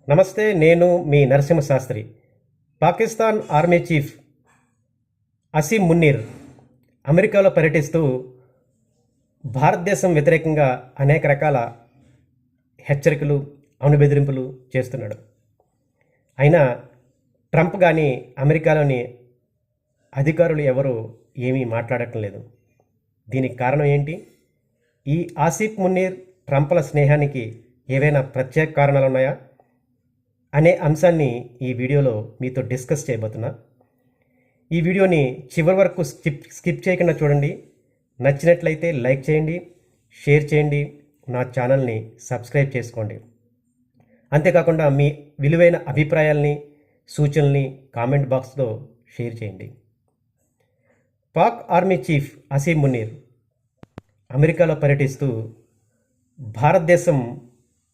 నమస్తే, నేను మీ Narasimha Sastry. Pakistan army chief Asim Munir అమెరికాలో పర్యటిస్తూ భారతదేశం వ్యతిరేకంగా అనేక రకాల హెచ్చరికలు, అణుబెదిరింపులు చేస్తున్నాడు. అయినా ట్రంప్ కానీ అమెరికాలోని అధికారులు ఎవరు ఏమీ మాట్లాడటం లేదు. దీనికి కారణం ఏంటి? ఈ ఆసిఫ్ మున్నీర్ ట్రంప్ల స్నేహానికి ఏవైనా ప్రత్యేక కారణాలు ఉన్నాయా అనే అంశాన్ని ఈ వీడియోలో మీతో డిస్కస్ చేయబోతున్నా. ఈ వీడియోని చివరి వరకు స్కిప్ చేయకుండా చూడండి. నచ్చినట్లయితే లైక్ చేయండి, షేర్ చేయండి, నా ఛానల్ని సబ్స్క్రైబ్ చేసుకోండి. అంతేకాకుండా మీ విలువైన అభిప్రాయాల్ని, సూచనల్ని కామెంట్ బాక్స్లో షేర్ చేయండి. పాక్ ఆర్మీ చీఫ్ అసీం మున్నీర్ అమెరికాలో పర్యటిస్తూ భారతదేశం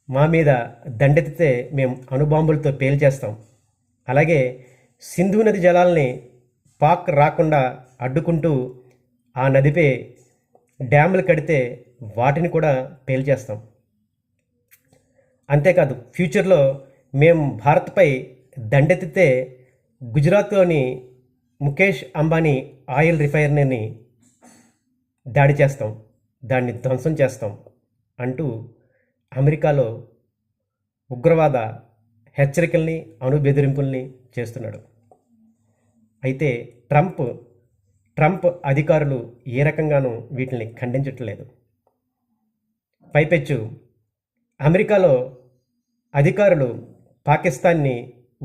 మా మీద దండెత్తితే మేము అణుబాంబులతో పేల్చేస్తాం, అలాగే సింధు నది జలాల్ని పాక్ రాకుండా అడ్డుకుంటూ ఆ నదిపై డ్యాములు కడితే వాటిని కూడా పేల్చేస్తాం, అంతేకాదు ఫ్యూచర్లో మేము భారత్పై దండెత్తితే గుజరాత్లోని ముఖేష్ అంబానీ ఆయిల్ రిఫైనరీని దాడి చేస్తాం, దాన్ని ధ్వంసం చేస్తాం అంటూ అమెరికాలో ఉగ్రవాద హెచ్చరికల్ని, అణుబెదిరింపుల్ని చేస్తున్నాడు. అయితే ట్రంప్ అధికారులు ఏ రకంగానూ వీటిని ఖండించట్లేదు. పైపెచ్చు అమెరికాలో అధికారులు పాకిస్తాన్ని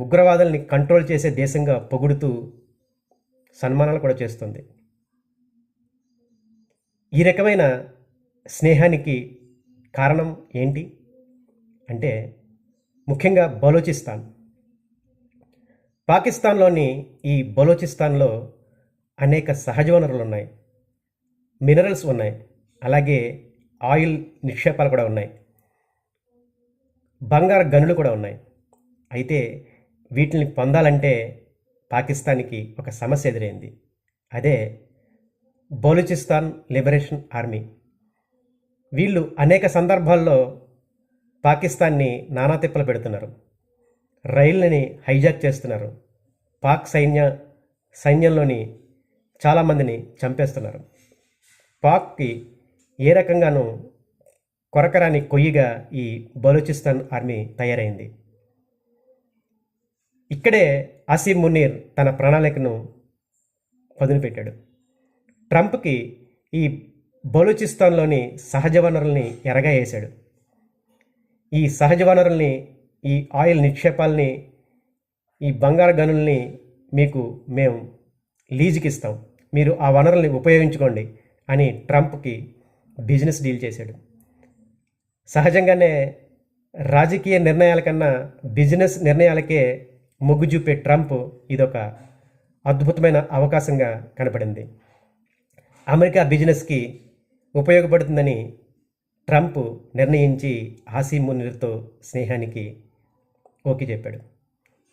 ఉగ్రవాదుల్ని కంట్రోల్ చేసే దేశంగా పొగుడుతూ సన్మానాలు కూడా చేస్తుంది. ఈ రకమైన స్నేహానికి కారణం ఏంటి అంటే ముఖ్యంగా బలోచిస్తాన్. పాకిస్తాన్లోని ఈ బలోచిస్తాన్లో అనేక సహజ వనరులు ఉన్నాయి, మినరల్స్ ఉన్నాయి, అలాగే ఆయిల్ నిక్షేపాలు కూడా ఉన్నాయి, బంగారు గనులు కూడా ఉన్నాయి. అయితే వీటిని పొందాలంటే పాకిస్తాన్కి ఒక సమస్య ఎదురైంది. అదే బలూచిస్తాన్ లిబరేషన్ ఆర్మీ. వీళ్ళు అనేక సందర్భాల్లో పాకిస్తాన్ని నానా తిప్పలు పెడుతున్నారు. రైళ్ళని హైజాక్ చేస్తున్నారు. పాక్ సైన్యంలోని చాలామందిని చంపేస్తున్నారు. పాక్కి ఏ రకంగానూ కొరకరాని కొయ్యిగా ఈ బలూచిస్తాన్ ఆర్మీ తయారైంది. ఇక్కడే అసీం మున్నీర్ తన ప్రణాళికను పదును పెట్టాడు. ట్రంప్కి ఈ బలూచిస్తాన్లోని సహజ వనరుల్ని ఎరగా వేశాడు. ఈ సహజ వనరుల్ని, ఈ ఆయిల్ నిక్షేపాలని, ఈ బంగారు గనుల్ని మీకు మేము లీజుకి ఇస్తాం, మీరు ఆ వనరుల్ని ఉపయోగించుకోండి అని ట్రంప్కి బిజినెస్ డీల్ చేశాడు. సహజంగానే రాజకీయ నిర్ణయాల కన్నా బిజినెస్ నిర్ణయాలకే మొగ్గు చూపే ట్రంప్ ఇదొక అద్భుతమైన అవకాశంగా కనపడింది. అమెరికా బిజినెస్కి ఉపయోగపడుతుందని ట్రంప్ నిర్ణయించి అసీం మున్నీర్తో స్నేహానికి ఓకే చెప్పాడు.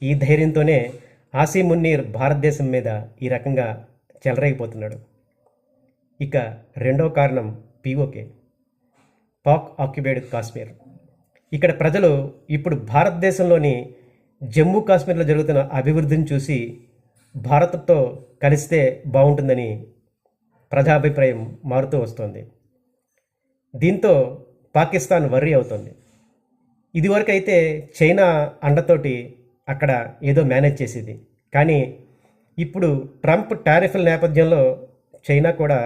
ఈ ధైర్యంతోనే అసీం మున్నీర్ భారతదేశం మీద ఈ రకంగా చెలరేగిపోతున్నాడు. ఇక రెండవ కారణం పీఓకే, పాక్ ఆక్యుపైడ్ కాశ్మీర్. ఇక్కడ ప్రజలు ఇప్పుడు భారతదేశంలోని జమ్మూ కాశ్మీర్లో జరుగుతున్న అభివృద్ధిని చూసి భారత్తో కలిస్తే బాగుంటుందని ప్రజాభిప్రాయం మారుతూ వస్తోంది. దీంతో పాకిస్తాన్ వర్రీ అవుతుంది. ఇదివరకైతే చైనా అండతోటి అక్కడ ఏదో మేనేజ్ చేసేది, కానీ ఇప్పుడు ట్రంప్ టారిఫ్ల నేపథ్యంలో చైనా కూడా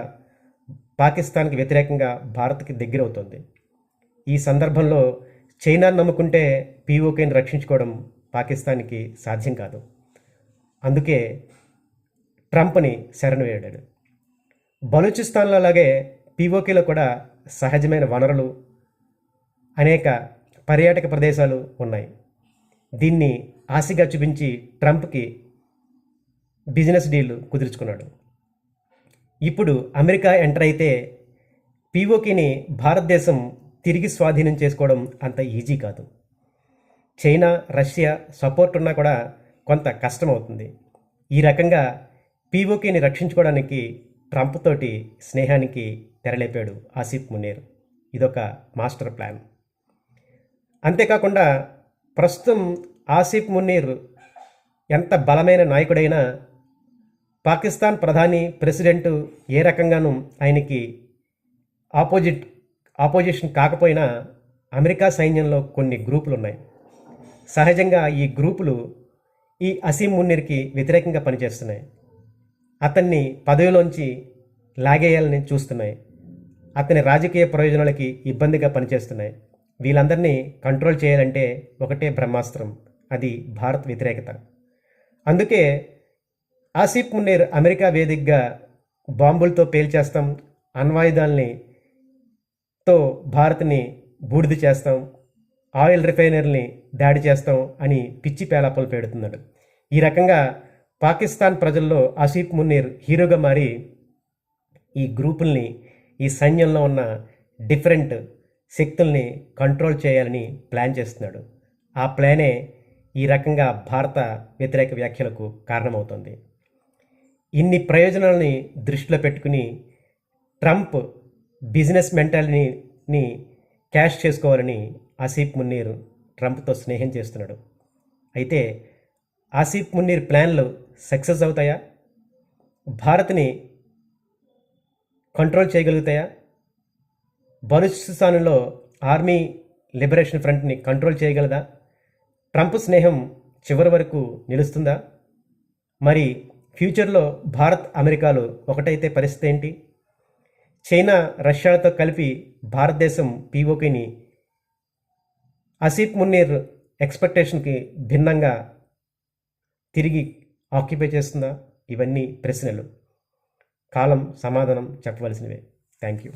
పాకిస్తాన్కి వ్యతిరేకంగా భారత్కి దగ్గర అవుతుంది. ఈ సందర్భంలో చైనాను నమ్ముకుంటే పీఓకేని రక్షించుకోవడం పాకిస్తాన్కి సాధ్యం కాదు. అందుకే ట్రంప్ని శరణు వేడాడు. బలూచిస్తాన్లో అలాగే పీఓకేలో కూడా సహజమైన వనరులు, అనేక పర్యాటక ప్రదేశాలు ఉన్నాయి. దీన్ని ఆశగా చూపించి ట్రంప్కి బిజినెస్ డీల్ కుదుర్చుకున్నాడు. ఇప్పుడు అమెరికా ఎంటర్ అయితే పీఓకేని భారతదేశం తిరిగి స్వాధీనం చేసుకోవడం అంత ఈజీ కాదు. చైనా, రష్యా సపోర్ట్ ఉన్నా కూడా కొంత కష్టం అవుతుంది. ఈ రకంగా పీఓకేని రక్షించుకోవడానికి ట్రంప్ తోటి స్నేహానికి తెరలేపాడు ఆసిఫ్ మున్నీర్. ఇదొక మాస్టర్ ప్లాన్. అంతేకాకుండా ప్రస్తుతం ఆసిఫ్ మున్నీర్ ఎంత బలమైన నాయకుడైనా పాకిస్తాన్ ప్రధాని ప్రెసిడెంట్ ఏ రకంగానూ ఆయనకి ఆపోజిషన్ కాకపోయినా అమెరికా సైన్యంలో కొన్ని గ్రూపులు ఉన్నాయి. సహజంగా ఈ గ్రూపులు ఈ అసీం మున్నీర్కి వ్యతిరేకంగా పనిచేస్తున్నాయి. అతన్ని పదవిలోంచి లాగేయాలని చూస్తున్నాయి. అతని రాజకీయ ప్రయోజనాలకి ఇబ్బందిగా పనిచేస్తున్నాయి. వీళ్ళందరినీ కంట్రోల్ చేయాలంటే ఒకటే బ్రహ్మాస్త్రం, అది భారత్ వ్యతిరేకత. అందుకే ఆసిఫ్ మున్నీర్ అమెరికా వేదికగా బాంబులతో పేల్చేస్తాం, అణ్వాయుధాలని తో భారత్ని బూడిద చేస్తాం, ఆయిల్ రిఫైనరీని దాడి చేస్తాం అని పిచ్చి పేలాపలు పెడుతున్నాడు. ఈ రకంగా పాకిస్తాన్ ప్రజల్లో ఆసిఫ్ మున్నీర్ హీరోగా మారి ఈ గ్రూపుల్ని, ఈ సైన్యంలో ఉన్న డిఫరెంట్ శక్తుల్ని కంట్రోల్ చేయాలని ప్లాన్ చేస్తున్నాడు. ఆ ప్లానే ఈ రకంగా భారత వ్యతిరేక వ్యాఖ్యలకు కారణమవుతుంది. ఇన్ని ప్రయోజనాలని దృష్టిలో పెట్టుకుని ట్రంప్ బిజినెస్ మెంటాలిటీని క్యాష్ చేసుకోవాలని ఆసిఫ్ మున్నీర్ ట్రంప్తో స్నేహం చేస్తున్నాడు. అయితే ఆసిఫ్ మున్నీర్ ప్లాన్లు సక్సెస్ అవుతాయా? భారత్ని కంట్రోల్ చేయగలుగుతాయా? బలూచిస్తాన్లో ఆర్మీ లిబరేషన్ ఫ్రంట్ని కంట్రోల్ చేయగలదా? ట్రంప్ స్నేహం చివరి వరకు నిలుస్తుందా? మరి ఫ్యూచర్లో భారత్ అమెరికాలు ఒకటైతే పరిస్థితి ఏంటి? చైనా రష్యాలతో కలిపి భారతదేశం పీఓకేని ఆసిఫ్ మున్నీర్ ఎక్స్పెక్టేషన్కి భిన్నంగా తిరిగి ఆక్యుపై చేస్తుందా? ఇవన్నీ ప్రశ్నలు. కాలం సమాధానం చెప్పవలసినవే. Thank you.